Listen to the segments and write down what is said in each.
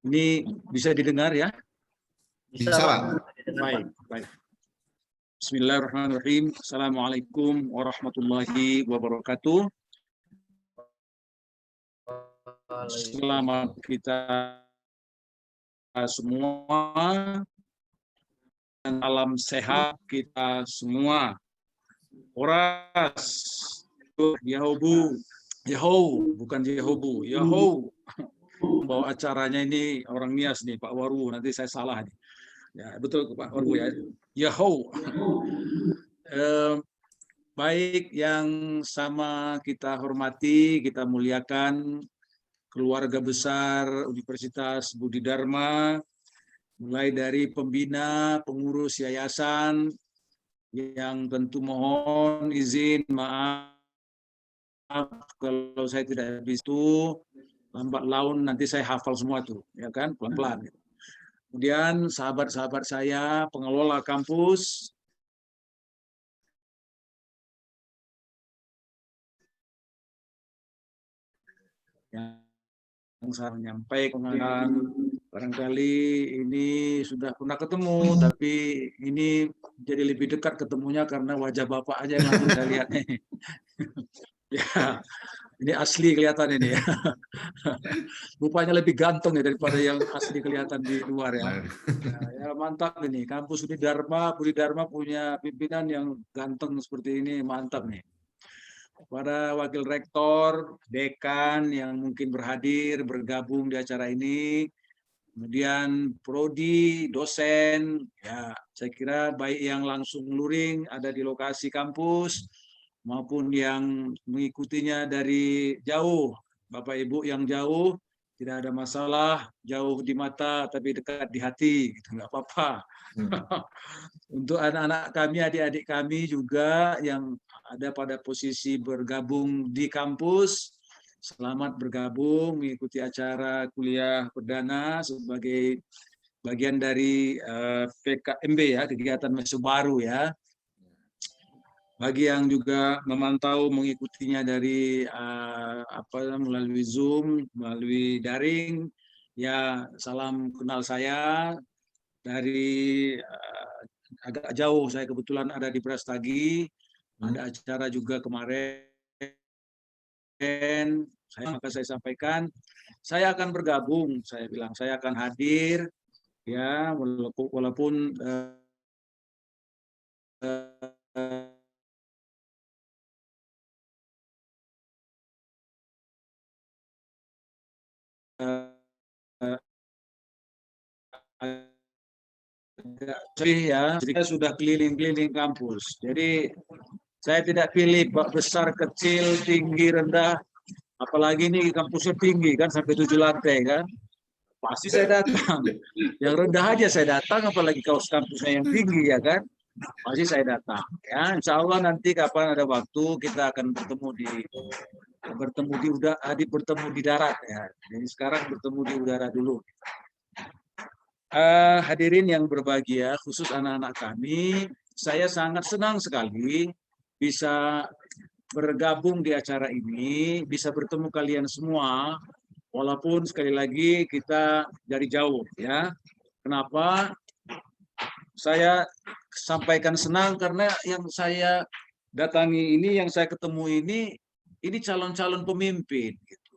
Ini bisa didengar ya? Bisa, Pak. Baik, baik. Bismillahirrahmanirrahim. Assalamualaikum warahmatullahi wabarakatuh. Selamat kita semua dan alam sehat kita semua. Oras, Yahobu, Yahou, bukan Yehobu, Yahou. Bawa acaranya ini orang Nias nih, Pak Waru. Nanti saya salah nih. Ya betul Pak Waru ya. Yahou. Baik yang sama kita hormati, kita muliakan keluarga besar Universitas Budi Dharma, mulai dari pembina, pengurus yayasan, yang tentu mohon izin, maaf kalau saya tidak habis itu, lambat laun nanti saya hafal semua tuh, ya kan, pelan-pelan. Kemudian sahabat-sahabat saya, pengelola kampus, yang saya menyampaikan, barangkali ini sudah pernah ketemu, tapi ini jadi lebih dekat ketemunya karena wajah Bapak aja yang langsung saya lihat nih. Ya, ini asli kelihatan ini ya. Rupanya lebih ganteng ya daripada yang asli kelihatan di luar ya. Ya mantap ini, kampus Budi Dharma punya pimpinan yang ganteng seperti ini, mantap nih. Para wakil rektor, dekan yang mungkin berhadir, bergabung di acara ini, kemudian prodi, dosen, ya saya kira baik yang langsung luring ada di lokasi kampus, maupun yang mengikutinya dari jauh, Bapak Ibu yang jauh, tidak ada masalah, jauh di mata tapi dekat di hati, gitu, nggak apa-apa. Untuk anak-anak kami, adik-adik kami juga yang ada pada posisi bergabung di kampus, selamat bergabung mengikuti acara kuliah perdana sebagai bagian dari PKMB ya, kegiatan mahasiswa baru ya. Bagi yang juga memantau mengikutinya dari melalui Zoom, melalui daring, ya salam kenal saya dari agak jauh. Saya kebetulan ada di Brastagi, ada acara juga kemarin. Maka saya sampaikan, saya akan bergabung. Saya bilang saya akan hadir, ya walaupun ya, jadi kita sudah keliling-keliling kampus. Jadi saya tidak pilih besar, kecil, tinggi, rendah. Apalagi ini kampusnya tinggi kan, sampai 7 lantai kan. Pasti saya datang. Yang rendah aja saya datang, apalagi kampusnya yang tinggi ya kan. Pasti saya datang. Ya, insya Allah nanti kapan ada waktu kita akan bertemu di darat ya. Jadi sekarang bertemu di udara dulu. Hadirin yang berbahagia, khusus anak-anak kami, saya sangat senang sekali bisa bergabung di acara ini, bisa bertemu kalian semua, walaupun sekali lagi kita dari jauh ya. Kenapa? Saya sampaikan senang karena yang saya datangi ini, yang saya ketemu ini calon-calon pemimpin. Gitu.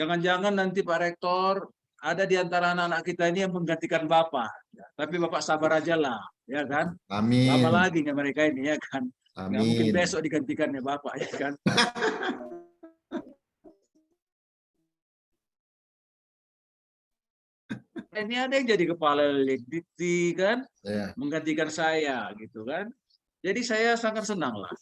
Jangan-jangan nanti Pak Rektor ada di antara anak-anak kita ini yang menggantikan Bapak. Ya, tapi Bapak sabar aja lah, ya kan? Amin. Lama lagi nggak mereka ini, ya kan? Nggak mungkin Amin. besok digantikannya Bapak, ya kan? Ini ada yang jadi kepala dikti kan, menggantikan saya, gitu kan? Jadi saya sangat senang lah.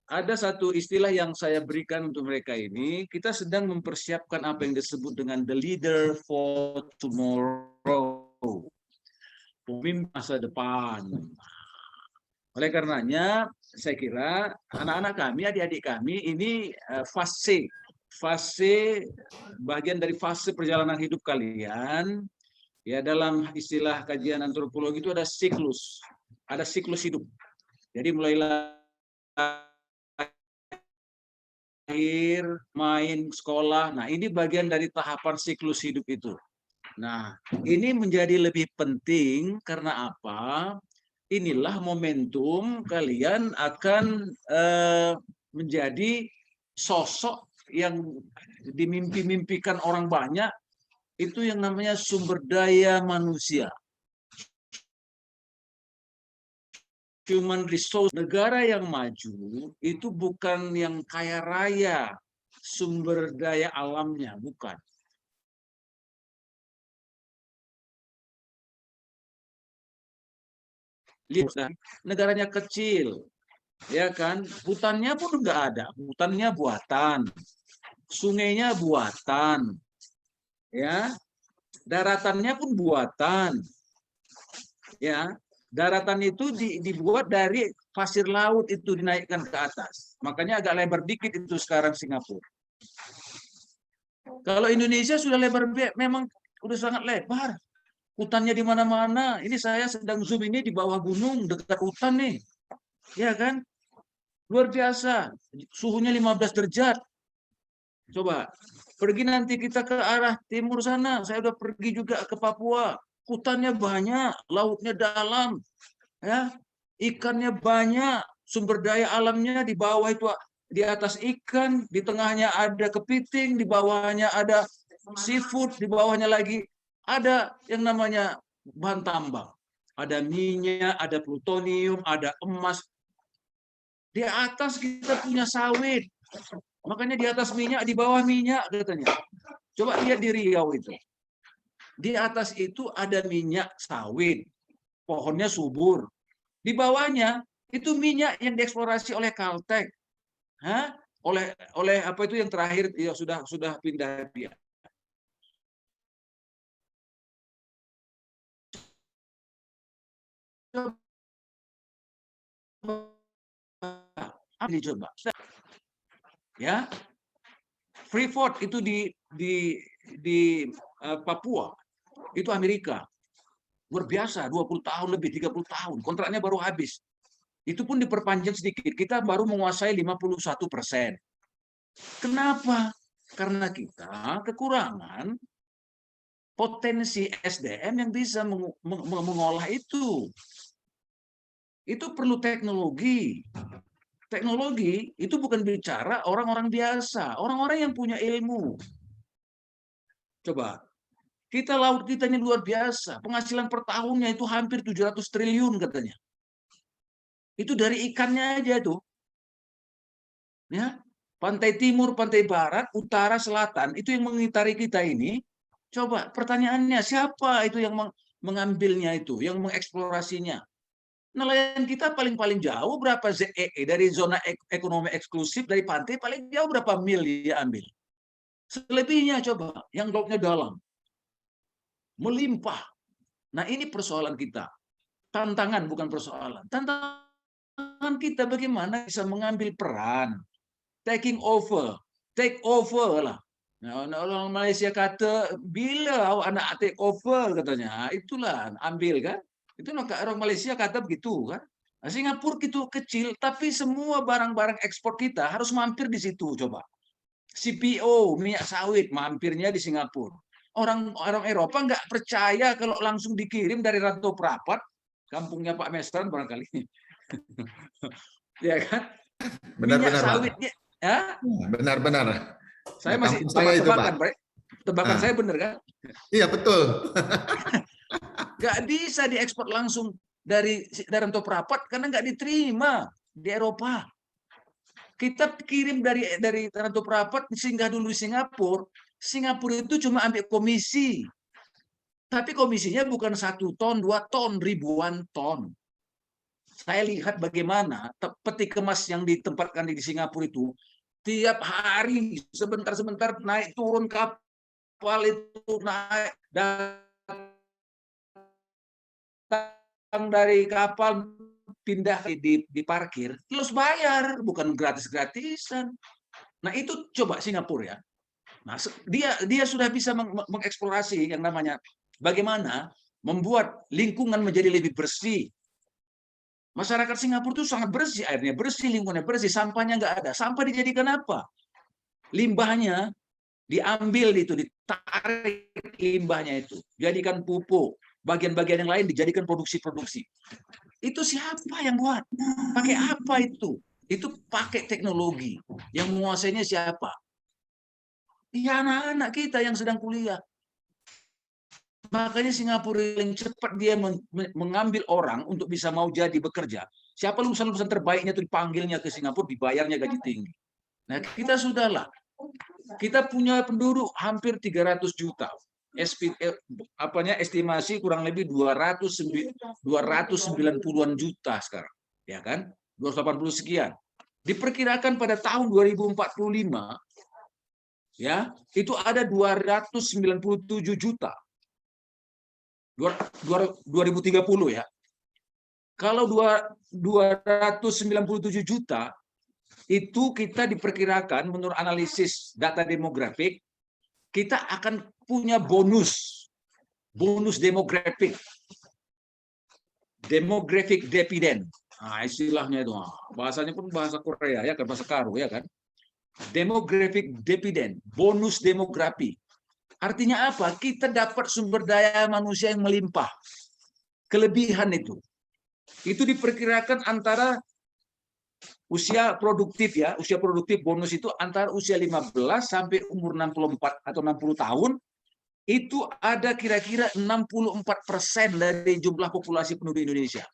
Ada satu istilah yang saya berikan untuk mereka ini, kita sedang mempersiapkan apa yang disebut dengan the leader for tomorrow, pemimpin masa depan. Oleh karenanya, saya kira anak-anak kami, adik-adik kami ini fase bagian dari fase perjalanan hidup kalian. Ya, dalam istilah kajian antropologi itu ada siklus hidup. Jadi mulai lahir, main, sekolah. Nah, ini bagian dari tahapan siklus hidup itu. Nah, ini menjadi lebih penting karena apa? Inilah momentum kalian akan menjadi sosok yang dimimpi-mimpikan orang banyak, itu yang namanya sumber daya manusia. Human resource. Negara yang maju itu bukan yang kaya raya sumber daya alamnya, bukan. Lihat, negaranya kecil, ya kan? Hutannya pun nggak ada, hutannya buatan, sungainya buatan, ya, daratannya pun buatan, ya. Daratan itu dibuat dari pasir laut, itu dinaikkan ke atas. Makanya agak lebar dikit itu sekarang Singapura. Kalau Indonesia sudah lebar, memang udah sangat lebar. Hutannya di mana-mana. Ini saya sedang zoom ini di bawah gunung, dekat hutan nih. Ya kan? Luar biasa. Suhunya 15 derajat. Coba, pergi nanti kita ke arah timur sana. Saya udah pergi juga ke Papua. Hutannya banyak, lautnya dalam, ya, ikannya banyak, sumber daya alamnya di bawah itu, di atas ikan, di tengahnya ada kepiting, di bawahnya ada seafood, di bawahnya lagi ada yang namanya bahan tambang. Ada minyak, ada plutonium, ada emas. Di atas kita punya sawit. Makanya di atas minyak, di bawah minyak katanya. Coba lihat di Riau itu. Di atas itu ada minyak sawit, pohonnya subur. Di bawahnya itu minyak yang dieksplorasi oleh Caltech, oleh apa itu yang terakhir ya sudah pindah dia. Dicoba, ya. Freeport itu di Papua, itu Amerika. Luar biasa, 20 tahun lebih, 30 tahun. Kontraknya baru habis. Itu pun diperpanjang sedikit. Kita baru menguasai 51%. Kenapa? Karena kita kekurangan potensi SDM yang bisa mengolah itu. Itu perlu teknologi. Teknologi itu bukan bicara orang-orang biasa, orang-orang yang punya ilmu. Coba, laut kita ini luar biasa. Penghasilan per tahunnya itu hampir 700 triliun katanya. Itu dari ikannya aja tuh. Ya, pantai timur, pantai barat, utara, selatan, itu yang mengitari kita ini. Coba pertanyaannya, siapa itu yang mengambilnya itu, yang mengeksplorasinya? Nelayan kita paling jauh berapa ZEE dari zona ekonomi eksklusif, dari pantai paling jauh berapa mil dia ambil. Selebihnya coba, yang lautnya dalam. Melimpah. Nah, ini persoalan kita. Tantangan bukan persoalan. Tantangan kita bagaimana bisa mengambil peran, taking over, take over lah. Nah, orang Malaysia kata, bila anak take over katanya, itulah ambil kan. Itu orang Malaysia kata begitu kan. Nah, Singapura itu kecil, tapi semua barang-barang ekspor kita harus mampir di situ coba. CPO, minyak sawit, mampirnya di Singapura. Orang Eropa nggak percaya kalau langsung dikirim dari Rantau Prapat, kampungnya Pak Mestran barangkali. Ya kan? Minyak sawitnya, ya? Benar-benar. Saya masih tebak-tebakan, Pak. Tebakan saya benar kan? Iya, betul. Nggak bisa diekspor langsung dari Rantau Prapat karena nggak diterima di Eropa. Kita kirim dari Rantau Prapat, singgah dulu di Singapura. Singapura itu cuma ambil komisi. Tapi komisinya bukan 1 ton, 2 ton, ribuan ton. Saya lihat bagaimana peti kemas yang ditempatkan di Singapura itu tiap hari sebentar-sebentar naik turun kapal itu, naik datang dari kapal pindah di parkir, terus bayar, bukan gratis-gratisan. Nah, itu coba Singapura ya. Nah, dia sudah bisa mengeksplorasi yang namanya bagaimana membuat lingkungan menjadi lebih bersih. Masyarakat Singapura itu sangat bersih, airnya bersih, lingkungannya bersih, sampahnya nggak ada. Sampah dijadikan apa? Limbahnya diambil itu, ditarik limbahnya itu, jadikan pupuk, bagian-bagian yang lain dijadikan produksi-produksi. Itu siapa yang buat? Pakai apa itu? Itu pakai teknologi. Yang menguasainya siapa? Ya anak-anak kita yang sedang kuliah. Makanya Singapura yang cepat dia mengambil orang untuk bisa mau jadi bekerja. Siapa lulusan-lulusan terbaiknya itu dipanggilnya ke Singapura, dibayarnya gaji tinggi. Nah, kita sudahlah. Kita punya penduduk hampir 300 juta. Estimasi kurang lebih 290-an juta sekarang, ya kan? 280 sekian. Diperkirakan pada tahun 2045 ya, itu ada 297 juta. 2030 ya. Kalau 297 juta itu kita diperkirakan menurut analisis data demografik kita akan punya bonus demografik dividend. Nah, istilahnya itu bahasanya pun bahasa Korea ya kan, bahasa Karo ya kan. Demographic dividend, bonus demografi. Artinya apa? Kita dapat sumber daya manusia yang melimpah. Kelebihan itu diperkirakan antara usia produktif ya, usia produktif bonus itu antara usia 15 sampai umur 64 atau 60 tahun, itu ada kira-kira 64% dari jumlah populasi penduduk Indonesia.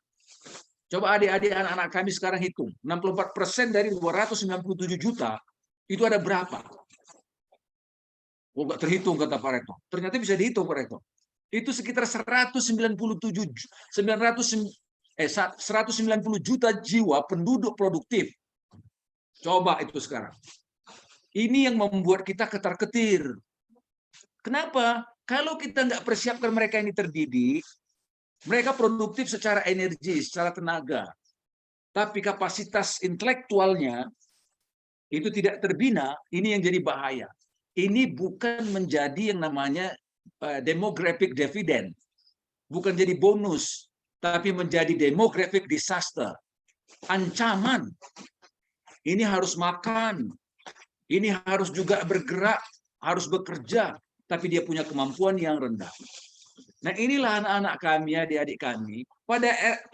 Coba adik-adik anak-anak kami sekarang hitung, 64% dari 297 juta, itu ada berapa? Oh, nggak terhitung kata Pak Rektor. Ternyata bisa dihitung Pak Rektor. Itu sekitar 190 juta jiwa penduduk produktif. Coba itu sekarang. Ini yang membuat kita ketar-ketir. Kenapa? Kalau kita nggak persiapkan mereka ini terdidik, mereka produktif secara energi, secara tenaga. Tapi kapasitas intelektualnya itu tidak terbina, ini yang jadi bahaya. Ini bukan menjadi yang namanya demographic dividend. Bukan jadi bonus, tapi menjadi demographic disaster. Ancaman. Ini harus makan. Ini harus juga bergerak, harus bekerja, tapi dia punya kemampuan yang rendah. Nah, inilah anak-anak kami, adik-adik kami,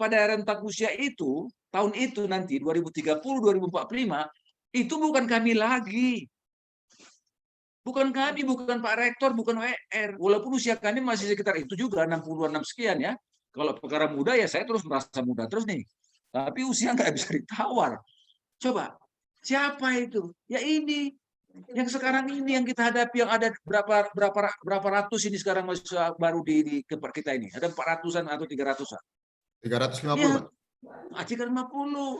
pada rentang usia itu, tahun itu nanti 2030-2045, itu bukan kami lagi. Bukan kami, bukan Pak Rektor, bukan WR. Walaupun usia kami masih sekitar itu juga, 66 sekian ya. Kalau perkara muda ya saya terus merasa muda terus nih. Tapi usia nggak bisa ditawar. Coba, siapa itu? Ya ini. Yang sekarang ini yang kita hadapi, yang ada berapa ratus ini sekarang mahasiswa baru di tempat kita ini. Ada 400-an atau 300-an. 350, Pak. 350.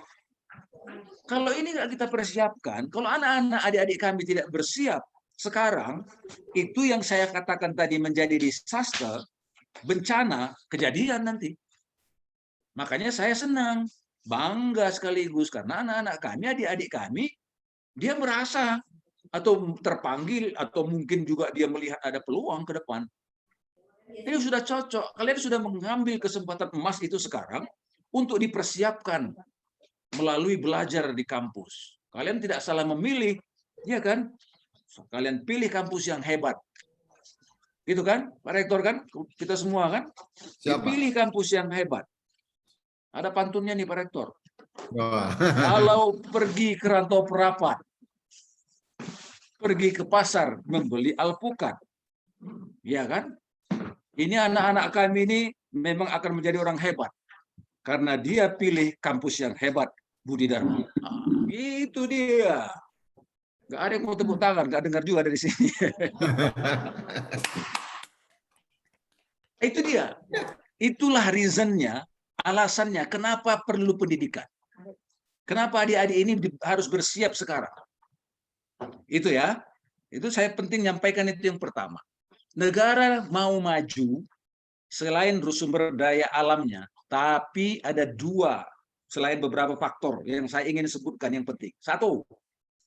Kalau ini nggak kita persiapkan, kalau anak-anak adik-adik kami tidak bersiap, sekarang itu yang saya katakan tadi menjadi disaster, bencana, kejadian nanti. Makanya saya senang, bangga sekaligus karena anak-anak kami, adik-adik kami, dia merasa atau terpanggil atau mungkin juga dia melihat ada peluang ke depan. Ini sudah cocok. Kalian sudah mengambil kesempatan emas itu sekarang untuk dipersiapkan melalui belajar di kampus. Kalian tidak salah memilih, ya kan? Kalian pilih kampus yang hebat. Gitu kan, Pak Rektor kan? Kita semua kan? Pilih kampus yang hebat. Ada pantunnya nih Pak Rektor. Kalau pergi ke rantau perapat, pergi ke pasar membeli alpukat. Ya kan? Ini anak-anak kami ini memang akan menjadi orang hebat. Karena dia pilih kampus yang hebat, Budi Dharma. Itu dia. Nggak ada yang mau tepuk tangan, nggak dengar juga dari sini. Itu dia. Itulah reasonnya, alasannya kenapa perlu pendidikan. Kenapa adik-adik ini harus bersiap sekarang. Itu ya. Itu saya penting nyampaikan itu yang pertama. Negara mau maju selain sumber daya alamnya, tapi ada dua selain beberapa faktor yang saya ingin sebutkan yang penting. Satu,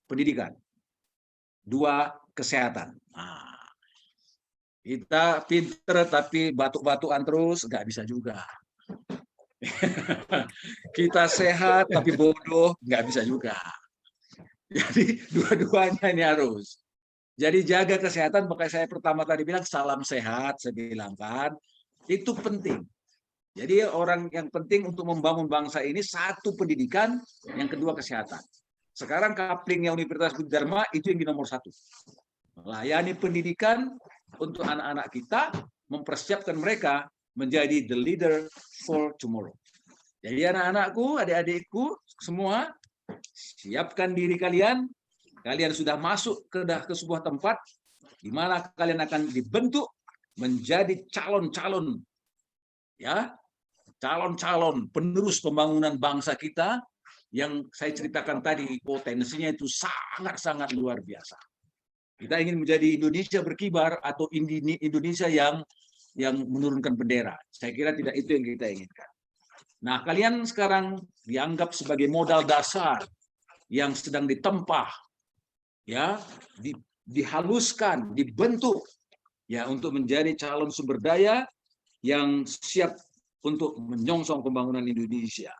pendidikan. Dua, kesehatan. Nah, kita pinter tapi batuk-batukan terus nggak bisa juga. Kita sehat tapi bodoh nggak bisa juga. Jadi dua-duanya ini harus. Jadi jaga kesehatan, makanya saya pertama tadi bilang salam sehat, saya bilang kan. Itu penting. Jadi orang yang penting untuk membangun bangsa ini, satu pendidikan, yang kedua kesehatan. Sekarang couplingnya Universitas Budi Dharma itu yang di nomor satu. Melayani pendidikan untuk anak-anak kita, mempersiapkan mereka menjadi the leader for tomorrow. Jadi anak-anakku, adik-adikku, semua siapkan diri kalian. Kalian sudah masuk ke sebuah tempat di mana kalian akan dibentuk menjadi calon-calon, ya, calon-calon penerus pembangunan bangsa kita yang saya ceritakan tadi, potensinya itu sangat-sangat luar biasa. Kita ingin menjadi Indonesia berkibar atau Indonesia yang menurunkan bendera. Saya kira tidak itu yang kita inginkan. Nah, kalian sekarang dianggap sebagai modal dasar yang sedang ditempah, ya, dihaluskan, dibentuk, ya, untuk menjadi calon sumber daya yang siap untuk menyongsong pembangunan Indonesia.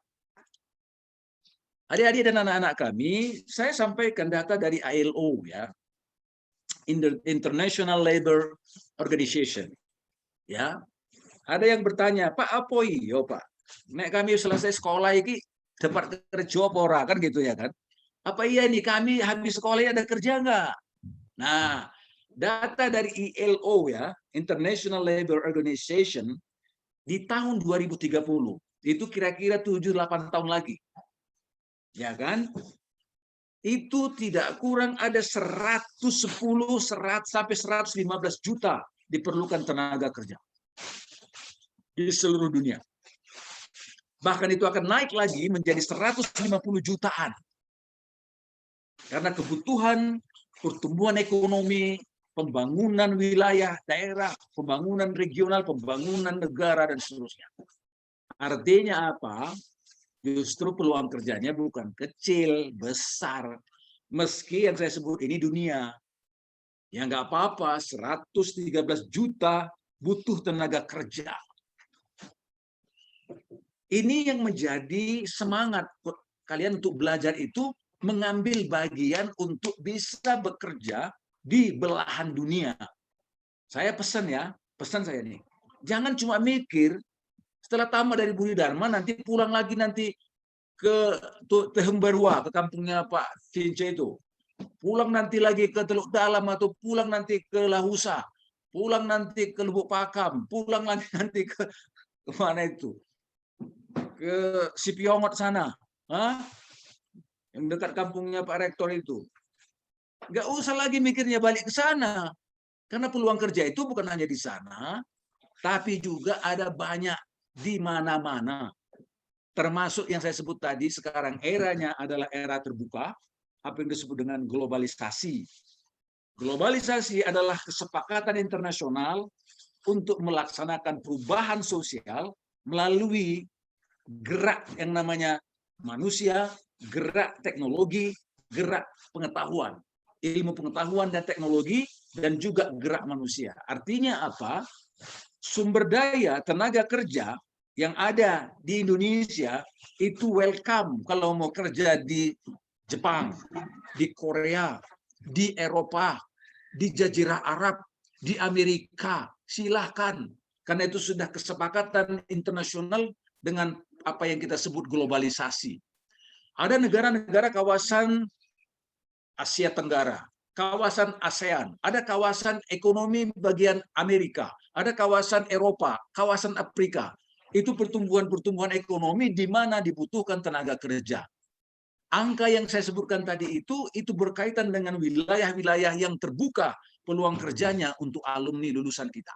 Adik-adik dan anak-anak kami, saya sampaikan data dari ILO, ya, International Labour Organization. Ya, ada yang bertanya, Pak, apa iyo Pak? Nek kami selesai sekolah ini dapat kerja apa ora, kan gitu ya kan? Apa iya nih kami habis sekolah ada kerja enggak? Nah, data dari ILO, ya, International Labour Organization, di tahun 2030 itu kira-kira 7-8 tahun lagi, ya kan? Itu tidak kurang ada 110 sampai 115 juta diperlukan tenaga kerja di seluruh dunia. Bahkan itu akan naik lagi menjadi 150 jutaan. Karena kebutuhan pertumbuhan ekonomi, pembangunan wilayah, daerah, pembangunan regional, pembangunan negara, dan seterusnya. Artinya apa? Justru peluang kerjanya bukan kecil, besar. Meski yang saya sebut ini dunia. Ya nggak apa-apa, 113 juta butuh tenaga kerja. Ini yang menjadi semangat kalian untuk belajar itu, mengambil bagian untuk bisa bekerja di belahan dunia. Saya pesan ya, pesan saya nih, jangan cuma mikir setelah tamat dari Budi Dharma nanti pulang lagi nanti ke Tehembarua, ke kampungnya Pak Cince itu. Pulang nanti lagi ke Teluk Dalam atau pulang nanti ke Lahusa, pulang nanti ke Lubuk Pakam, pulang lagi nanti ke mana itu? Ke Sipiongot sana. Hah? Yang dekat kampungnya Pak Rektor itu. Nggak usah lagi mikirnya balik ke sana. Karena peluang kerja itu bukan hanya di sana, tapi juga ada banyak di mana-mana. Termasuk yang saya sebut tadi, sekarang eranya adalah era terbuka, apa yang disebut dengan globalisasi. Globalisasi adalah kesepakatan internasional untuk melaksanakan perubahan sosial melalui gerak yang namanya manusia, gerak teknologi, gerak pengetahuan, ilmu pengetahuan dan teknologi, dan juga gerak manusia. Artinya apa? Sumber daya tenaga kerja yang ada di Indonesia itu welcome kalau mau kerja di Jepang, di Korea, di Eropa, di Jazirah Arab, di Amerika, silahkan. Karena itu sudah kesepakatan internasional dengan apa yang kita sebut globalisasi. Ada negara-negara kawasan Asia Tenggara, kawasan ASEAN, ada kawasan ekonomi bagian Amerika, ada kawasan Eropa, kawasan Afrika. Itu pertumbuhan-pertumbuhan ekonomi di mana dibutuhkan tenaga kerja. Angka yang saya sebutkan tadi itu berkaitan dengan wilayah-wilayah yang terbuka peluang kerjanya untuk alumni lulusan kita.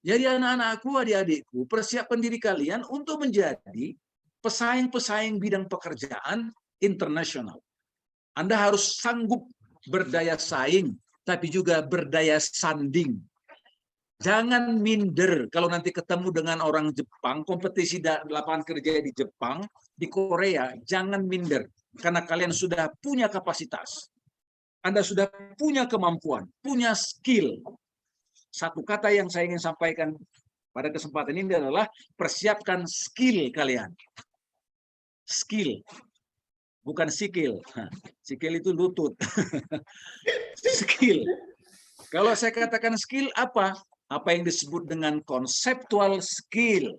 Jadi anak-anakku, adik-adikku, persiapkan diri kalian untuk menjadi pesaing-pesaing bidang pekerjaan internasional. Anda harus sanggup berdaya saing, tapi juga berdaya sanding. Jangan minder kalau nanti ketemu dengan orang Jepang, kompetisi lapangan kerja di Jepang, di Korea, jangan minder. Karena kalian sudah punya kapasitas. Anda sudah punya kemampuan, punya skill. Satu kata yang saya ingin sampaikan pada kesempatan ini adalah persiapkan skill kalian. Skill. Bukan sikil. Sikil itu lutut. Skill. Kalau saya katakan skill apa? Apa yang disebut dengan conceptual skill.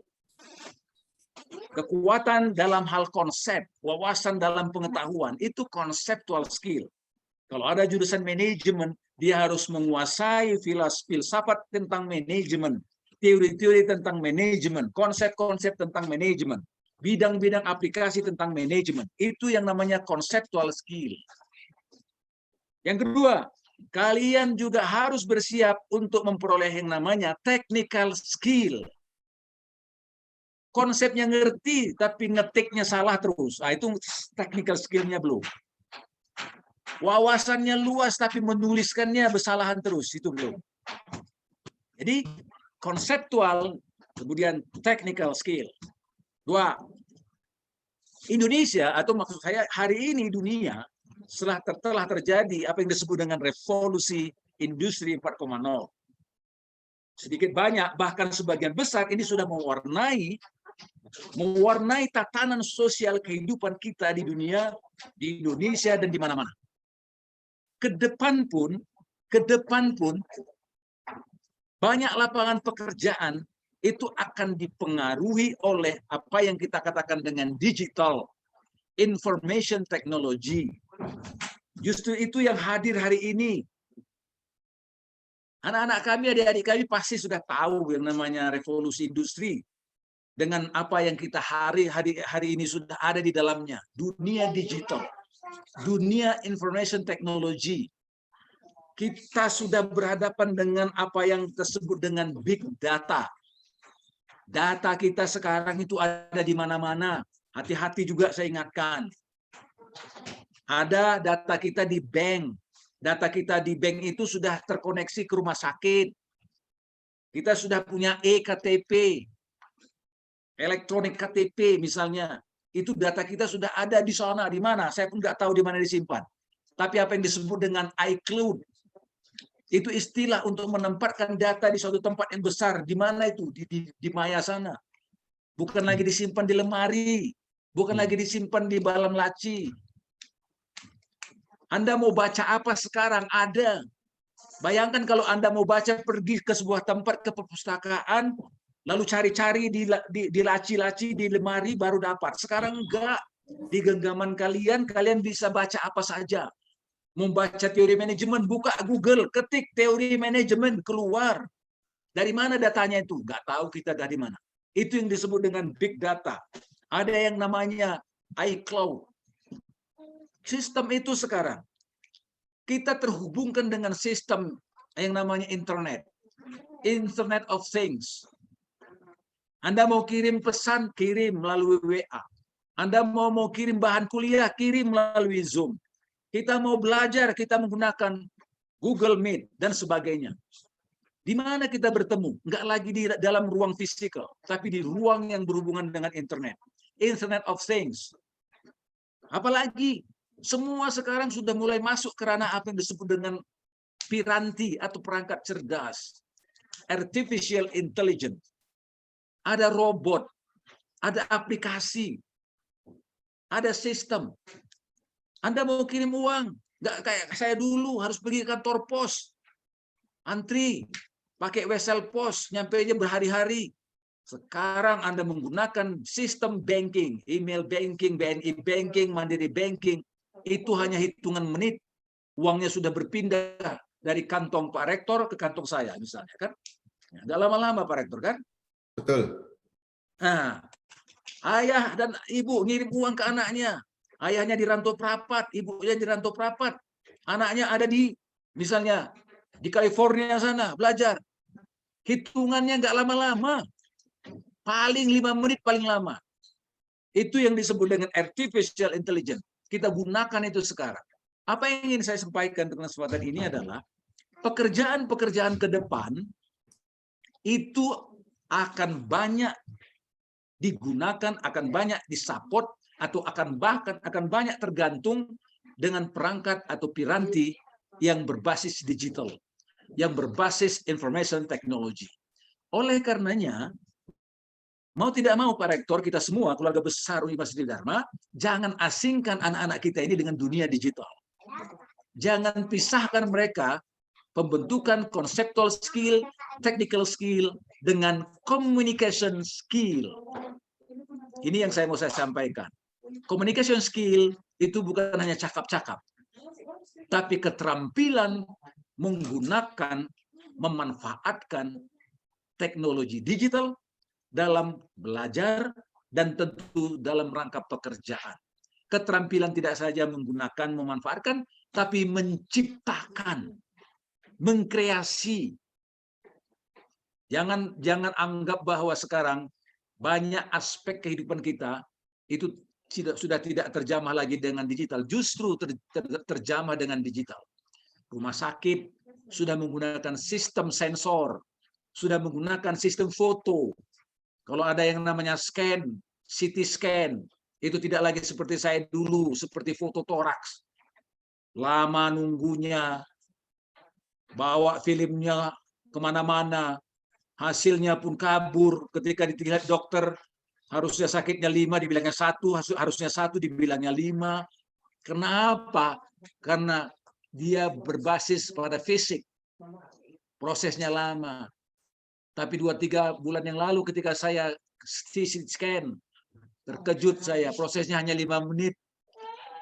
Kekuatan dalam hal konsep, wawasan dalam pengetahuan, itu conceptual skill. Kalau ada jurusan manajemen, dia harus menguasai filsafat tentang manajemen, teori-teori tentang manajemen, konsep-konsep tentang manajemen, bidang-bidang aplikasi tentang manajemen. Itu yang namanya conceptual skill. Yang kedua, kalian juga harus bersiap untuk memperoleh yang namanya technical skill. Konsepnya ngerti, tapi ngetiknya salah terus. Nah, itu technical skill-nya belum. Wawasannya luas, tapi menuliskannya bersalahan terus. Itu belum. Jadi, konseptual, kemudian technical skill. Dua, Indonesia, atau maksud saya hari ini dunia, telah terjadi apa yang disebut dengan revolusi industri 4.0. Sedikit banyak, bahkan sebagian besar ini sudah mewarnai tatanan sosial kehidupan kita di dunia, di Indonesia, dan di mana-mana. Ke depan pun banyak lapangan pekerjaan itu akan dipengaruhi oleh apa yang kita katakan dengan digital information technology. Justru itu yang hadir hari ini. Anak-anak kami, adik-adik kami pasti sudah tahu yang namanya revolusi industri. Dengan apa yang kita hari ini sudah ada di dalamnya. Dunia digital. Dunia information technology. Kita sudah berhadapan dengan apa yang disebut dengan big data. Data kita sekarang itu ada di mana-mana. Hati-hati juga saya ingatkan. Ada data kita di bank. Data kita di bank itu sudah terkoneksi ke rumah sakit. Kita sudah punya e-KTP. Elektronik KTP misalnya. Itu data kita sudah ada di sana. Di mana? Saya pun nggak tahu di mana disimpan. Tapi apa yang disebut dengan iCloud. Itu istilah untuk menempatkan data di suatu tempat yang besar. Di mana itu? Di Maya sana. Bukan lagi disimpan di lemari. Bukan lagi disimpan di dalam laci. Anda mau baca apa sekarang? Ada. Bayangkan kalau Anda mau baca, pergi ke sebuah tempat, ke perpustakaan, lalu cari-cari di laci-laci, di lemari, baru dapat. Sekarang enggak. Di genggaman kalian bisa baca apa saja. Membaca teori manajemen, buka Google, ketik teori manajemen, keluar. Dari mana datanya itu? Nggak tahu kita dari mana. Itu yang disebut dengan big data. Ada yang namanya iCloud. Sistem itu sekarang, kita terhubungkan dengan sistem yang namanya internet. Internet of Things. Anda mau kirim pesan, kirim melalui WA. Anda mau kirim bahan kuliah, kirim melalui Zoom. Kita mau belajar, kita menggunakan Google Meet dan sebagainya. Di mana kita bertemu? Nggak lagi di dalam ruang fisikal, tapi di ruang yang berhubungan dengan internet. Internet of Things. Apalagi semua sekarang sudah mulai masuk ke ranah apa yang disebut dengan piranti atau perangkat cerdas. Artificial intelligence. Ada robot, ada aplikasi, ada sistem. Anda mau kirim uang, nggak kayak saya dulu harus pergi ke kantor pos, antri, pakai wesel pos, nyampe aja berhari-hari. Sekarang Anda menggunakan sistem banking, email banking, BNI banking, Mandiri banking, itu hanya hitungan menit, uangnya sudah berpindah dari kantong Pak Rektor ke kantong saya, misalnya kan? Nggak lama-lama Pak Rektor kan? Betul. Nah, ayah dan ibu ngirim uang ke anaknya, ayahnya di Rantau Prapat, ibunya di Rantau Prapat, anaknya ada di, misalnya di California sana belajar, hitungannya nggak lama-lama, paling 5 menit paling lama. Itu yang disebut dengan artificial intelligence. Kita gunakan itu sekarang. Apa yang ingin saya sampaikan dengan kesempatan ini adalah pekerjaan-pekerjaan ke depan itu akan banyak digunakan, akan banyak disupport, atau akan banyak tergantung dengan perangkat atau piranti yang berbasis digital, yang berbasis information technology. Oleh karenanya, mau tidak mau Pak Rektor, kita semua keluarga besar Universitas Dharma, jangan asingkan anak-anak kita ini dengan dunia digital. Jangan pisahkan mereka pembentukan conceptual skill, technical skill, dengan communication skill. Ini yang saya mau sampaikan. Communication skill itu bukan hanya cakap-cakap, tapi keterampilan menggunakan, memanfaatkan teknologi digital dalam belajar dan tentu dalam rangka pekerjaan. Keterampilan tidak saja menggunakan, memanfaatkan, tapi menciptakan, mengkreasi. Jangan anggap bahwa sekarang banyak aspek kehidupan kita itu sudah tidak terjamah lagi dengan digital, justru terjamah dengan digital. Rumah sakit sudah menggunakan sistem sensor, sudah menggunakan sistem foto. Kalau ada yang namanya scan, CT scan, itu tidak lagi seperti saya dulu, seperti foto toraks. Lama nunggunya, bawa filmnya kemana-mana, hasilnya pun kabur. Ketika dilihat dokter, harusnya sakitnya 5, dibilangnya 1, harusnya 1, dibilangnya 5. Kenapa? Karena dia berbasis pada fisik. Prosesnya lama. Tapi 2-3 bulan yang lalu ketika saya CT scan, terkejut saya, prosesnya hanya 5 menit.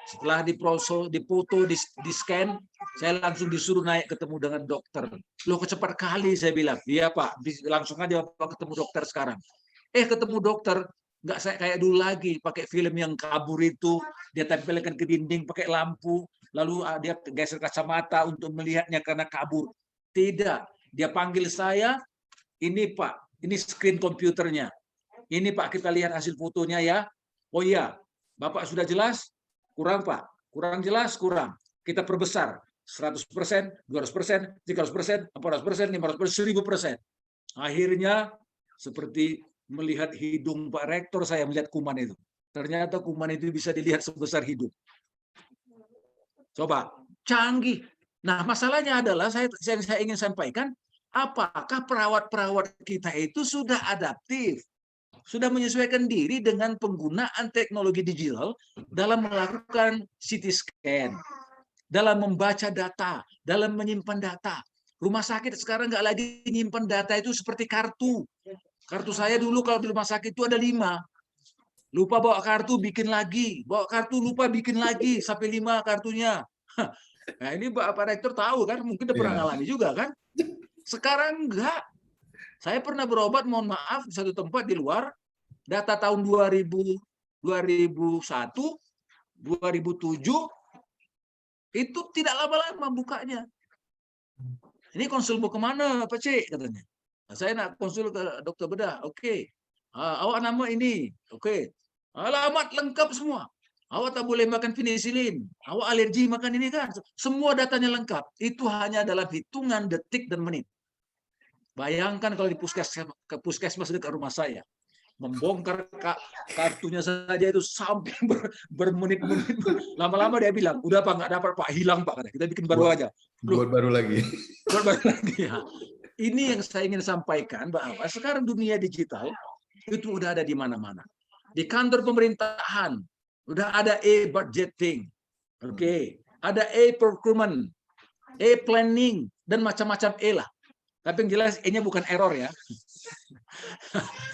Setelah dipoto, di scan, saya langsung disuruh naik ketemu dengan dokter. Loh, kecepat kali, saya bilang. Iya Pak, langsung aja Pak ketemu dokter sekarang. Ketemu dokter, nggak saya kayak dulu lagi, pakai film yang kabur itu, dia tempelkan ke dinding pakai lampu, lalu dia geser kacamata untuk melihatnya karena kabur. Tidak, dia panggil saya, ini Pak, ini screen komputernya. Ini Pak, kita lihat hasil fotonya ya. Oh iya, Bapak sudah jelas? Kurang Pak, kurang jelas, kurang. Kita perbesar, 100%, 200%, 300%, 400%, 500%, 1000%. Akhirnya seperti melihat hidung Pak Rektor, saya melihat kuman itu. Ternyata kuman itu bisa dilihat sebesar hidung. Coba, canggih. Nah, masalahnya adalah saya ingin sampaikan, apakah perawat-perawat kita itu sudah adaptif, sudah menyesuaikan diri dengan penggunaan teknologi digital dalam melakukan CT scan, dalam membaca data, dalam menyimpan data. Rumah sakit sekarang nggak lagi menyimpan data itu seperti kartu. Kartu saya dulu kalau di rumah sakit itu ada 5. Lupa bawa kartu, bikin lagi. Bawa kartu, lupa bikin lagi. Sampai 5 kartunya. Nah ini Pak Rektor tahu kan, mungkin udah pernah ngalami juga kan. Sekarang enggak. Saya pernah berobat, mohon maaf, di satu tempat di luar, data tahun 2000, 2001, 2007, itu tidak lama-lama bukanya. Ini konsul mau kemana, Pak Cik? Katanya. Nah, saya nak konsul ke dokter bedah. Oke. Awak nama ini. Oke. Alamat lengkap semua. Awak tak boleh makan penicillin. Awak alergi makan ini kan. Semua datanya lengkap. Itu hanya dalam hitungan detik dan menit. Bayangkan kalau di puskesmas dekat rumah saya. Membongkar kartunya saja itu sampai bermenit-menit. Lama-lama dia bilang, udah Pak, nggak dapat Pak, hilang Pak. Kita bikin baru aja. Buat baru lagi. Buat baru lagi ya. Ini yang saya ingin sampaikan, bahwa sekarang dunia digital itu udah ada di mana-mana. Di kantor pemerintahan, udah ada e-budgeting. Oke. Ada e-procurement, e-planning, dan macam-macam E lah. Tapi yang jelas E-nya bukan error ya.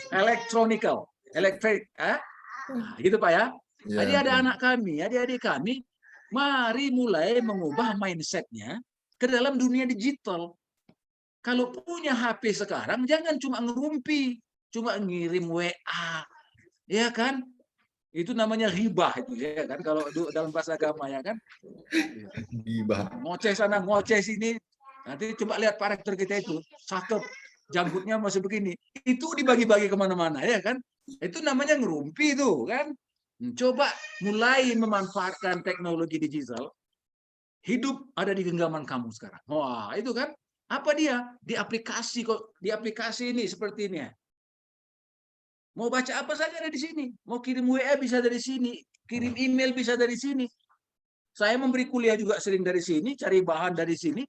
Electronical, electric, gitu Pak ya. Jadi ada anak kami, adik-adik kami, mari mulai mengubah mindsetnya ke dalam dunia digital. Kalau punya HP sekarang, jangan cuma ngerumpi, cuma ngirim WA, ya kan? Itu namanya ribah itu ya kan, kalau dalam bahasa agama ya kan. Ribah. Ngoceh sana, ngoceh sini. Nanti coba lihat Pak Rektor kita itu, cakep. Janggutnya masih begini, itu dibagi-bagi kemana-mana ya kan, itu namanya ngerumpi itu kan. Coba mulai memanfaatkan teknologi digital, hidup ada di genggaman kamu sekarang. Wah itu kan, apa dia di aplikasi kok, di aplikasi ini seperti ini ya. Mau baca apa saja ada di sini, mau kirim WA bisa dari sini, kirim email bisa dari sini. Saya memberi kuliah juga sering dari sini, cari bahan dari sini.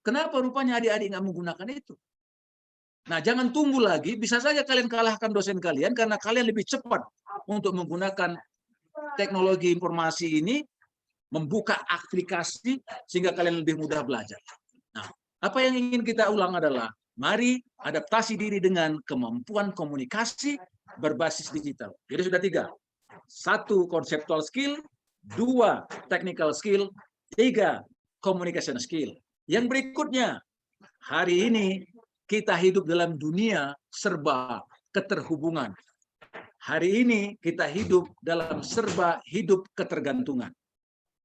Kenapa rupanya adik-adik nggak menggunakan itu? Nah, jangan tunggu lagi, bisa saja kalian kalahkan dosen kalian karena kalian lebih cepat untuk menggunakan teknologi informasi ini, membuka aplikasi sehingga kalian lebih mudah belajar. Nah, Apa yang ingin kita ulang adalah, mari adaptasi diri dengan kemampuan komunikasi berbasis digital. Jadi sudah 3. 1, conceptual skill, 2, technical skill, 3, communication skill. Yang berikutnya, hari ini kita hidup dalam dunia serba keterhubungan. Hari ini kita hidup dalam serba hidup ketergantungan.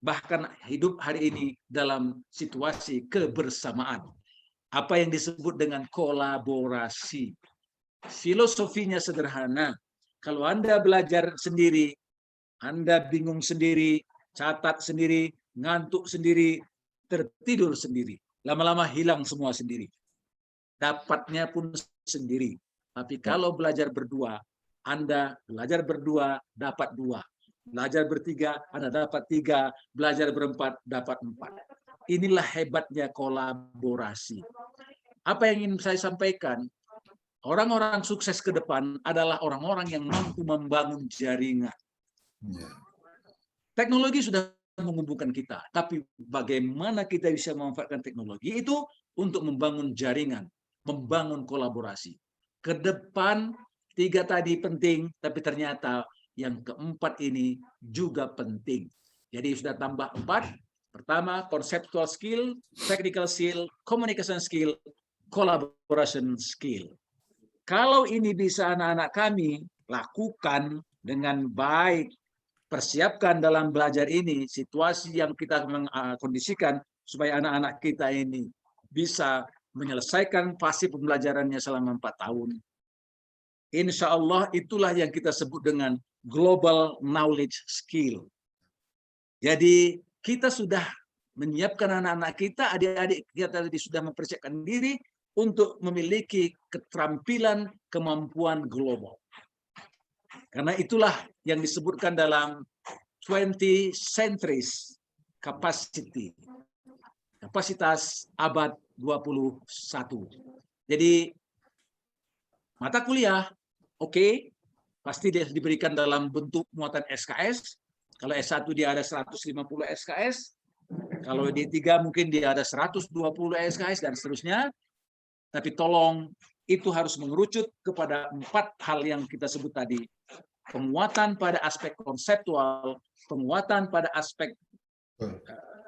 Bahkan hidup hari ini dalam situasi kebersamaan. Apa yang disebut dengan kolaborasi. Filosofinya sederhana. Kalau Anda belajar sendiri, Anda bingung sendiri, catat sendiri, ngantuk sendiri, tertidur sendiri. Lama-lama hilang semua sendiri. Dapatnya pun sendiri. Tapi kalau belajar berdua, Anda belajar berdua, dapat 2. Belajar bertiga, Anda dapat 3. Belajar berempat, dapat 4. Inilah hebatnya kolaborasi. Apa yang ingin saya sampaikan? Orang-orang sukses ke depan adalah orang-orang yang mampu membangun jaringan. Teknologi sudah menghubungkan kita, tapi bagaimana kita bisa memanfaatkan teknologi itu untuk membangun jaringan, membangun kolaborasi. Ke depan 3 tadi penting, tapi ternyata yang keempat ini juga penting. Jadi sudah tambah 4. Pertama, conceptual skill, technical skill, communication skill, collaboration skill. Kalau ini bisa anak-anak kami lakukan dengan baik, persiapkan dalam belajar ini, situasi yang kita kondisikan supaya anak-anak kita ini bisa menyelesaikan fase pembelajarannya selama 4 tahun. Insya Allah itulah yang kita sebut dengan global knowledge skill. Jadi kita sudah menyiapkan anak-anak kita, adik-adik kita tadi sudah mempersiapkan diri untuk memiliki keterampilan kemampuan global. Karena itulah yang disebutkan dalam 20th centuries capacity, kapasitas abad 21. Jadi mata kuliah, oke, pasti dia diberikan dalam bentuk muatan SKS. Kalau S1 dia ada 150 SKS, kalau D3 mungkin dia ada 120 SKS dan seterusnya. Tapi tolong itu harus mengerucut kepada 4 hal yang kita sebut tadi. Penguatan pada aspek konseptual, penguatan pada aspek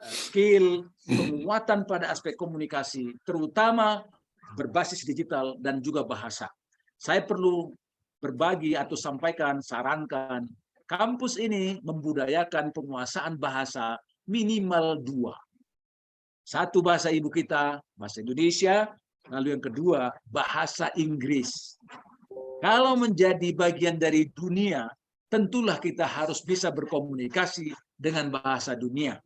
skill, penguatan pada aspek komunikasi, terutama berbasis digital dan juga bahasa. Saya perlu berbagi atau sampaikan, sarankan, kampus ini membudayakan penguasaan bahasa minimal 2. 1 bahasa ibu kita, bahasa Indonesia, lalu yang kedua bahasa Inggris. Kalau menjadi bagian dari dunia, tentulah kita harus bisa berkomunikasi dengan bahasa dunia.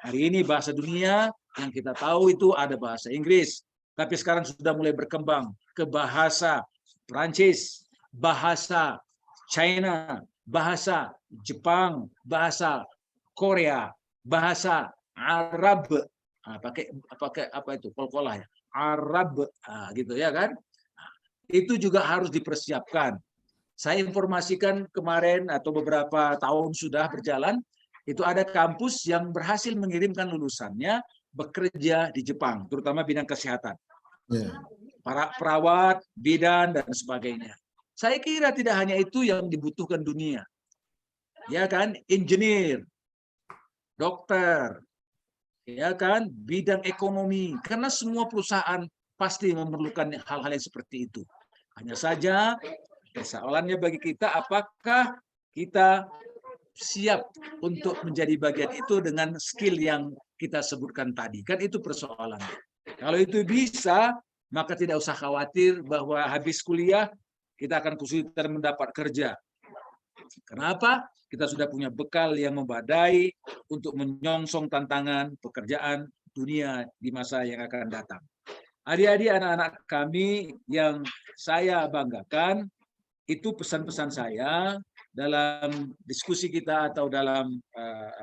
Hari ini bahasa dunia yang kita tahu itu ada bahasa Inggris, tapi sekarang sudah mulai berkembang ke bahasa Prancis, bahasa China, bahasa Jepang, bahasa Korea, bahasa Arab. Pakai apa itu? Kol-kolah ya. Arab, gitu ya kan? Itu juga harus dipersiapkan. Saya informasikan kemarin atau beberapa tahun sudah berjalan, itu ada kampus yang berhasil mengirimkan lulusannya bekerja di Jepang, terutama bidang kesehatan. Para perawat, bidan, dan sebagainya. Saya kira tidak hanya itu yang dibutuhkan dunia. Ya kan? Engineer, dokter, ya kan, bidang ekonomi, karena semua perusahaan pasti memerlukan hal-hal yang seperti itu. Hanya saja persoalannya bagi kita, apakah kita siap untuk menjadi bagian itu dengan skill yang kita sebutkan tadi. Kan itu persoalannya. Kalau itu bisa, maka tidak usah khawatir bahwa habis kuliah kita akan kesulitan mendapat kerja. Kenapa? Kita sudah punya bekal yang memadai untuk menyongsong tantangan pekerjaan dunia di masa yang akan datang. Adik-adik, anak-anak kami yang saya banggakan, itu pesan-pesan saya dalam diskusi kita atau dalam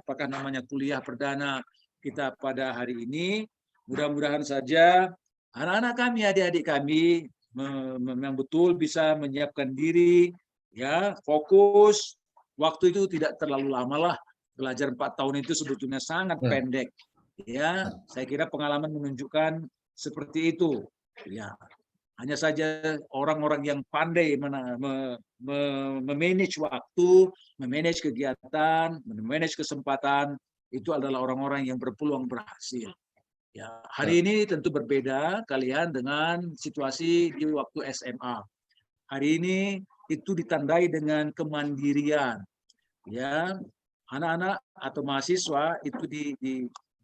apakah namanya kuliah perdana kita pada hari ini. Mudah-mudahan saja anak-anak kami, adik-adik kami memang betul bisa menyiapkan diri, ya, fokus. Waktu itu tidak terlalu lama lah, belajar 4 tahun itu sebetulnya sangat pendek. Ya, saya kira pengalaman menunjukkan seperti itu. Ya, hanya saja orang-orang yang pandai memanage waktu, memanage kegiatan, memanage kesempatan, itu adalah orang-orang yang berpeluang berhasil. Ya, hari ini tentu berbeda kalian dengan situasi di waktu SMA. Hari ini itu ditandai dengan kemandirian. Ya, anak-anak atau mahasiswa itu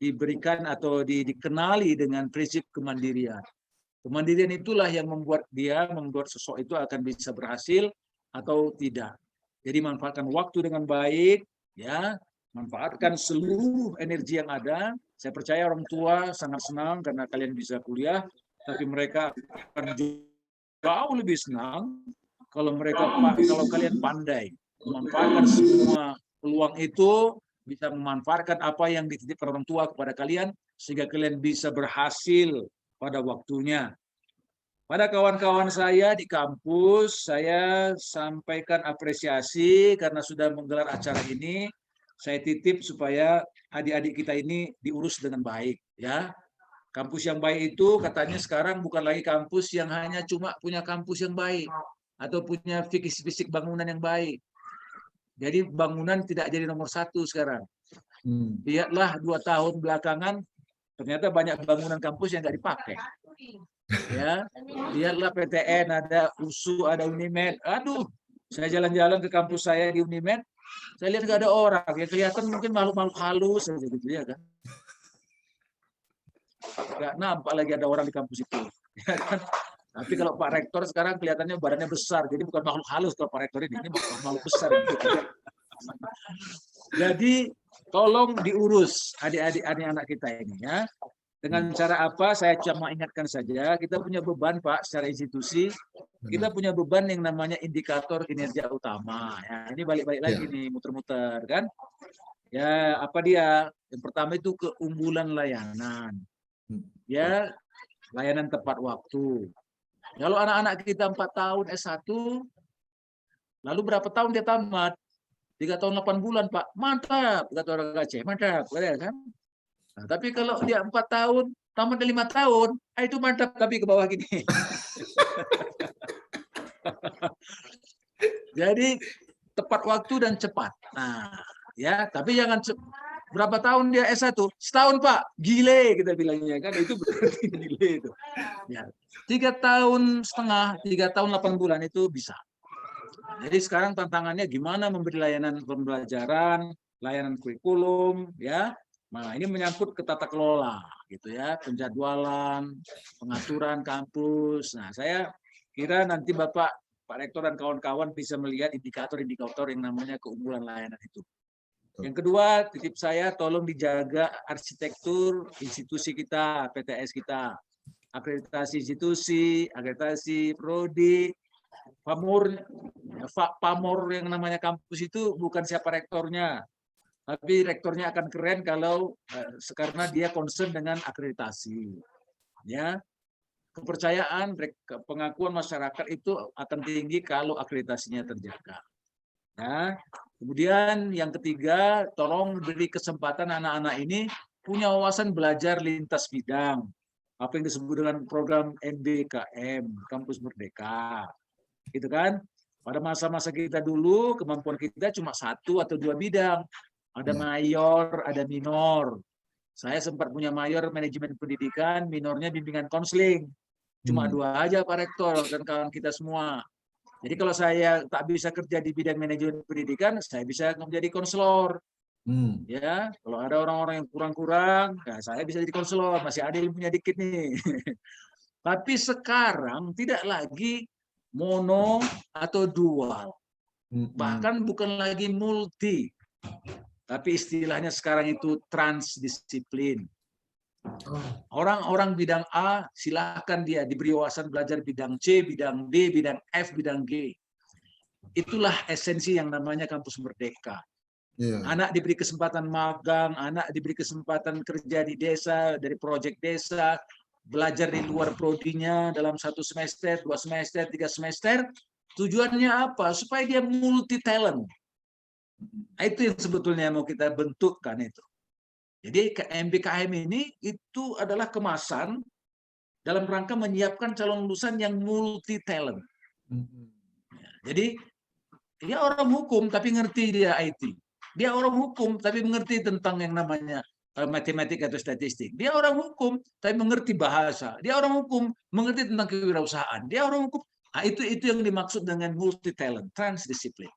diberikan atau dikenali dengan prinsip kemandirian. Kemandirian itulah yang membuat sosok itu akan bisa berhasil atau tidak. Jadi manfaatkan waktu dengan baik, ya, manfaatkan seluruh energi yang ada. Saya percaya orang tua sangat senang karena kalian bisa kuliah, tapi mereka akan jauh lebih senang kalau kalian pandai memanfaatkan semua peluang itu, bisa memanfaatkan apa yang dititipkan orang tua kepada kalian sehingga kalian bisa berhasil pada waktunya. Pada kawan-kawan saya di kampus, saya sampaikan apresiasi karena sudah menggelar acara ini. Saya titip supaya adik-adik kita ini diurus dengan baik, ya. Kampus yang baik itu katanya sekarang bukan lagi kampus yang hanya cuma punya kampus yang baik atau punya fisik bangunan yang baik. Jadi bangunan tidak jadi nomor satu sekarang. Lihatlah 2 tahun belakangan, ternyata banyak bangunan kampus yang nggak dipakai. Ya, lihatlah PTN, ada USU, ada Unimed. Aduh, saya jalan-jalan ke kampus saya di Unimed, saya lihat nggak ada orang. Ya kelihatan mungkin makhluk-makhluk halus, gitu ya kan. Nggak nampak lagi ada orang di kampus itu. Ya kan? Tapi kalau Pak Rektor sekarang kelihatannya badannya besar, jadi bukan makhluk halus kalau Pak Rektor ini makhluk besar. Gitu. Jadi tolong diurus adik-adik anak kita ini ya. Dengan cara apa? Saya cuma ingatkan saja, kita punya beban Pak secara institusi, kita punya beban yang namanya indikator kinerja utama. Ya, ini balik-balik lagi nih, muter-muter kan. Ya, apa dia? Yang pertama itu keunggulan layanan. Ya, layanan tepat waktu. Kalau anak-anak kita 4 tahun S1, lalu berapa tahun dia tamat? 3 tahun 8 bulan, Pak. Mantap, kata orang Aceh. Mantap, kan? Nah, tapi kalau dia 4 tahun, tamat 5 tahun, itu mantap tapi ke bawah gini. Jadi tepat waktu dan cepat. Nah, ya, tapi jangan berapa tahun dia S1? Setahun, Pak. Gile kita bilangnya kan, itu berarti gile itu. Ya, 3 tahun setengah, 3 tahun 8 bulan itu bisa. Jadi sekarang tantangannya gimana memberi layanan pembelajaran, layanan kurikulum, ya. Nah, ini menyangkut ke tata kelola, gitu ya, penjadwalan, pengaturan kampus. Nah, saya kira nanti Bapak, Pak Rektor dan kawan-kawan bisa melihat indikator-indikator yang namanya keunggulan layanan itu. Yang kedua, titip saya tolong dijaga arsitektur institusi kita, PTS kita. Akreditasi institusi, akreditasi prodi, pamor yang namanya kampus itu bukan siapa rektornya. Tapi rektornya akan keren kalau karena dia concern dengan akreditasi. Ya, kepercayaan, pengakuan masyarakat itu akan tinggi kalau akreditasinya terjaga. Ya. Kemudian yang ketiga, tolong beri kesempatan anak-anak ini punya wawasan belajar lintas bidang. Apa yang disebut dengan program MBKM, Kampus Merdeka. Gitu kan? Pada masa-masa kita dulu, kemampuan kita cuma 1 atau 2 bidang. Ada mayor, ada minor. Saya sempat punya mayor manajemen pendidikan, minornya bimbingan konseling. Cuma 2 aja Pak Rektor dan kawan kita semua. Jadi kalau saya tak bisa kerja di bidang manajemen pendidikan, saya bisa menjadi konselor. Ya, kalau ada orang-orang yang kurang-kurang, nah saya bisa jadi konselor, masih ada ilmunya dikit nih. Tapi sekarang tidak lagi mono atau dual. Bahkan bukan lagi multi. Tapi istilahnya sekarang itu transdisiplin. Orang-orang bidang A, silakan dia diberi wawasan belajar bidang C, bidang D, bidang F, bidang G. Itulah esensi yang namanya kampus merdeka. Anak diberi kesempatan magang, anak diberi kesempatan kerja di desa, dari proyek desa, belajar di luar prodinya dalam 1 semester, 2 semester, 3 semester. Tujuannya apa? Supaya dia multi talent. Nah, itu yang sebetulnya mau kita bentukkan itu. Jadi MBKM ini itu adalah kemasan dalam rangka menyiapkan calon lulusan yang multi talent. Jadi dia orang hukum tapi ngerti dia IT. Dia orang hukum tapi mengerti tentang yang namanya matematik atau statistik. Dia orang hukum tapi mengerti bahasa. Dia orang hukum mengerti tentang kewirausahaan. Dia orang hukum. Nah, itu yang dimaksud dengan multi talent, transdisiplin.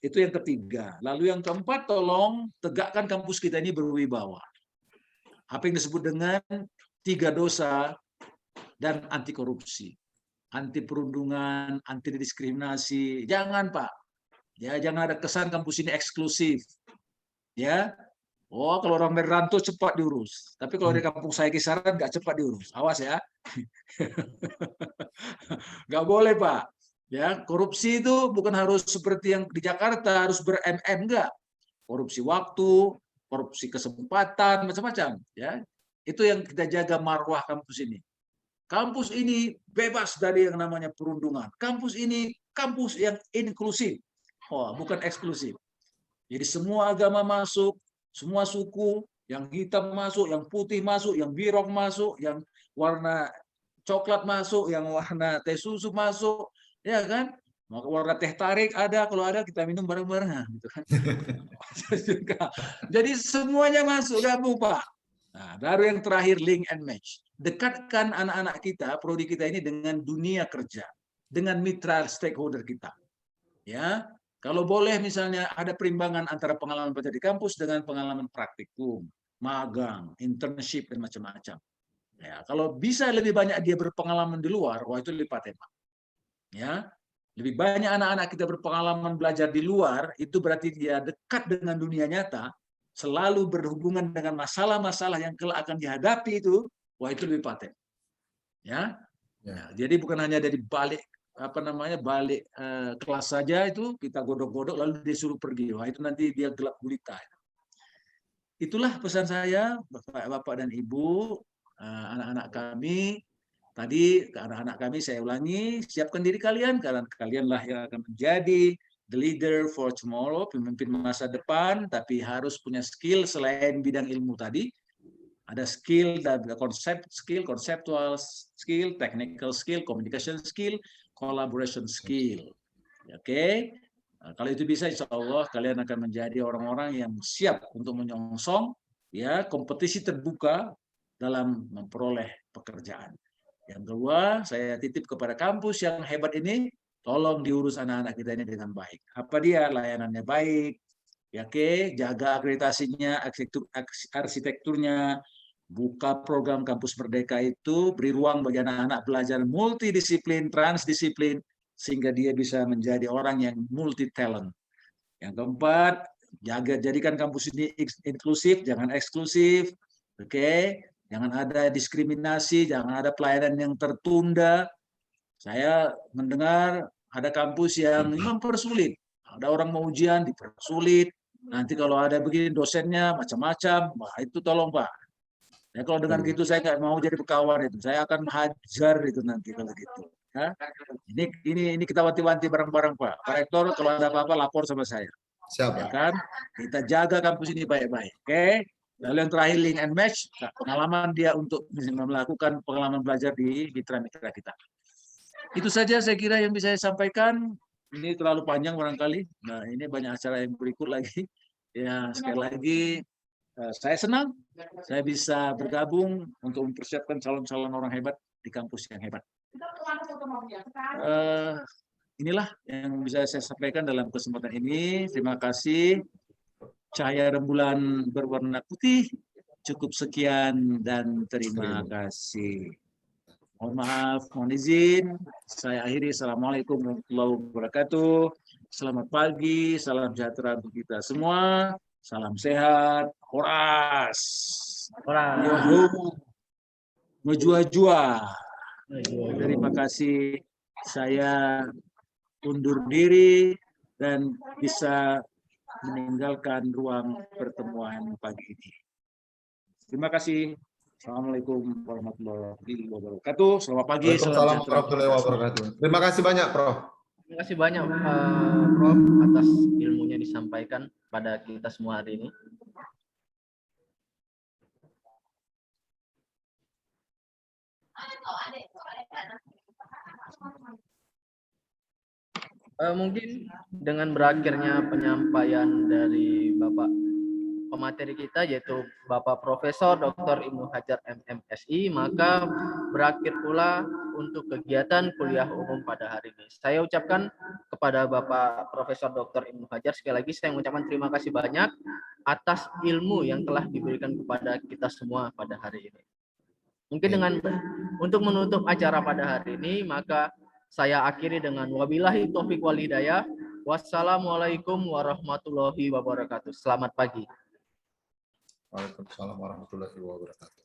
Itu yang ketiga. Lalu yang keempat, tolong tegakkan kampus kita ini berwibawa. Apa yang disebut dengan 3 dosa dan anti korupsi, anti perundungan, anti diskriminasi. Jangan, Pak. Ya, jangan ada kesan kampus ini eksklusif. Ya. Oh, kalau orang dari rantau cepat diurus. Tapi kalau di kampung saya kisaran nggak cepat diurus. Awas ya. Nggak boleh, Pak. Ya, korupsi itu bukan harus seperti yang di Jakarta harus ber-MM, enggak. Korupsi waktu, korupsi kesempatan, macam-macam. Ya, itu yang kita jaga marwah kampus ini. Kampus ini bebas dari yang namanya perundungan. Kampus ini kampus yang inklusif. Oh, bukan eksklusif. Jadi semua agama masuk, semua suku, yang hitam masuk, yang putih masuk, yang birok masuk, yang warna coklat masuk, yang warna teh susu masuk, ya kan? Maka warna teh tarik ada, kalau ada kita minum bareng-bareng, gitu kan? Jadi semuanya masuk, gabung, Pak. Nah, baru yang terakhir, link and match. Dekatkan anak-anak kita, prodi kita ini dengan dunia kerja, dengan mitra stakeholder kita. Ya, kalau boleh misalnya ada perimbangan antara pengalaman belajar di kampus dengan pengalaman praktikum, magang, internship dan macam-macam. Ya, kalau bisa lebih banyak dia berpengalaman di luar, wah itu lipat hebat. Ya, lebih banyak anak-anak kita berpengalaman belajar di luar, itu berarti dia dekat dengan dunia nyata, selalu berhubungan dengan masalah-masalah yang kelak akan dihadapi itu, wah itu lebih paten. Ya, nah, jadi bukan hanya dari balik balik kelas saja itu kita godok-godok lalu disuruh pergi. Wah, itu nanti dia gelap gulita. Itulah pesan saya, Bapak dan Ibu, anak-anak kami. Tadi ke anak-anak kami saya ulangi, siapkan diri kalian karena kalianlah yang akan menjadi the leader for tomorrow, pemimpin masa depan, tapi harus punya skill selain bidang ilmu tadi. Ada skill dan conceptual skill, technical skill, communication skill, collaboration skill. Oke, nah, kalau itu bisa, insya Allah kalian akan menjadi orang-orang yang siap untuk menyongsong ya kompetisi terbuka dalam memperoleh pekerjaan. Yang kedua, saya titip kepada kampus yang hebat ini, tolong diurus anak-anak kita ini dengan baik. Apa dia? Layanannya baik, ya, oke, jaga akreditasinya, arsitekturnya, buka program Kampus Merdeka itu, beri ruang bagi anak-anak belajar multidisiplin, transdisiplin, sehingga dia bisa menjadi orang yang multi talent. Yang keempat, jadikan kampus ini inklusif, jangan eksklusif, oke? Jangan ada diskriminasi, jangan ada pelayanan yang tertunda. Saya mendengar ada kampus yang mempersulit, ada orang mau ujian dipersulit. Nanti kalau ada begini dosennya macam-macam, wah itu tolong Pak. Ya, kalau dengan gitu saya nggak mau jadi pekawan itu, saya akan hajar itu nanti kalau gitu. Ya. Ini kita wanti-wanti bareng-bareng Pak. Pak Rektor kalau ada apa-apa lapor sama saya. Siap. Ya kan? Kita jaga kampus ini baik-baik. Oke? Lalu yang terakhir link and match, pengalaman dia untuk melakukan pengalaman belajar di mitra-mitra kita. Itu saja saya kira yang bisa saya sampaikan. Ini terlalu panjang barangkali. Nah, ini banyak acara yang berikut lagi. Ya, sekali lagi saya senang saya bisa bergabung untuk mempersiapkan calon-calon orang hebat di kampus yang hebat. Inilah yang bisa saya sampaikan dalam kesempatan ini. Terima kasih. Cahaya rembulan berwarna putih. Cukup sekian dan terima kasih. Mohon maaf, mohon izin. Saya akhiri. Assalamualaikum warahmatullahi wabarakatuh. Selamat pagi, salam sejahtera untuk kita semua. Salam sehat, horas. Yoho, menjua-jua. Terima kasih. Saya undur diri dan bisa meninggalkan ruang pertemuan pagi ini. Terima kasih. Assalamualaikum warahmatullahi wabarakatuh. Selamat pagi. Waalaikumsalam warahmatullahi wabarakatuh. Terima kasih banyak, Prof. Terima kasih banyak, Prof, atas ilmunya disampaikan pada kita semua hari ini. Mungkin dengan berakhirnya penyampaian dari Bapak pemateri kita, yaitu Bapak Profesor Dr. Ibnu Hajar MMSI, maka berakhir pula untuk kegiatan kuliah umum pada hari ini. Saya ucapkan kepada Bapak Profesor Dr. Ibnu Hajar, sekali lagi saya mengucapkan terima kasih banyak atas ilmu yang telah diberikan kepada kita semua pada hari ini. Mungkin dengan untuk menutup acara pada hari ini, maka saya akhiri dengan wabillahi taufik wal hidayah. Wassalamualaikum warahmatullahi wabarakatuh. Selamat pagi. Waalaikumsalam warahmatullahi wabarakatuh.